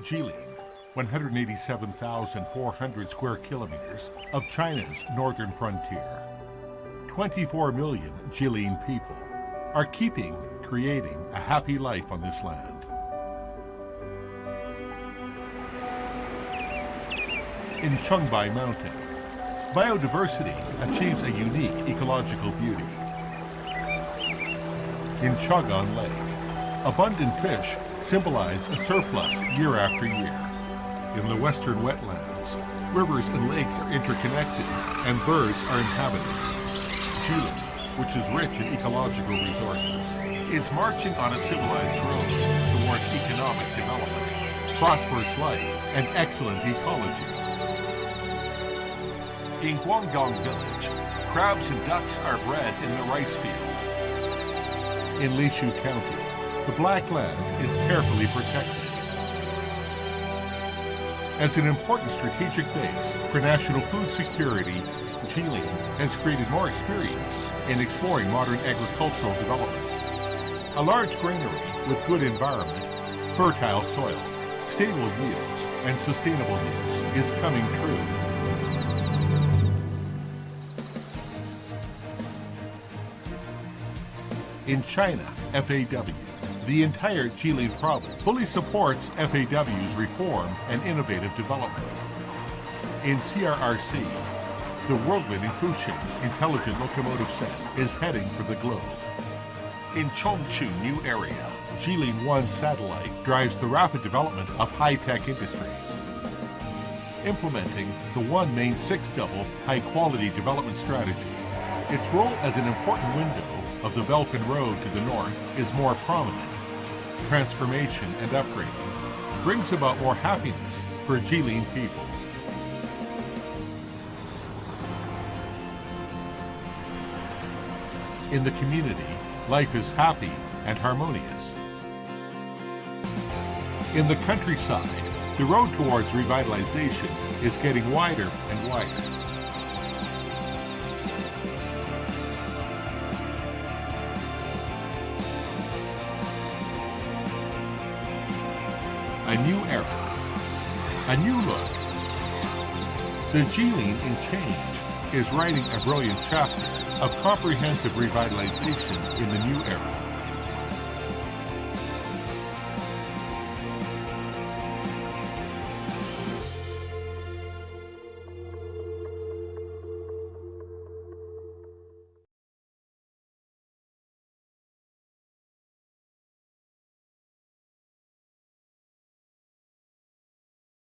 Jilin, 187,400 square kilometers of China's northern frontier. 24 million Jilin people are creating a happy life on this land. In Chungbai Mountain, biodiversity achieves a unique ecological beauty. In Chagan Lake, abundant fish symbolize a surplus year after year. In the western wetlands, rivers and lakes are interconnected and birds are inhabited. Jilin, which is rich in ecological resources, is marching on a civilized road towards economic development, prosperous life, and excellent ecology. In Guangdong Village, crabs and ducks are bred in the rice field. In Lishu County, the black land is carefully protected. As an important strategic base for national food security, Jilin has created more experience in exploring modern agricultural development. A large granary with good environment, fertile soil, stable yields, and sustainable use is coming true. In China, FAW, the entire Jilin Province fully supports FAW's reform and innovative development. In CRRC, the world-leading Fuxing intelligent locomotive set is heading for the globe. In Chongqing New Area, Jilin 1 satellite drives the rapid development of high-tech industries. Implementing the One Main Six Double high-quality development strategy, its role as an important window of the Belt and Road to the north is more prominent. Transformation and upgrading brings about more happiness for Jilin people. In the community, life is happy and harmonious. In the countryside, the road towards revitalization is getting wider and wider. A new era, a new look. The Jilin in Change is writing a brilliant chapter of comprehensive revitalization in the new era.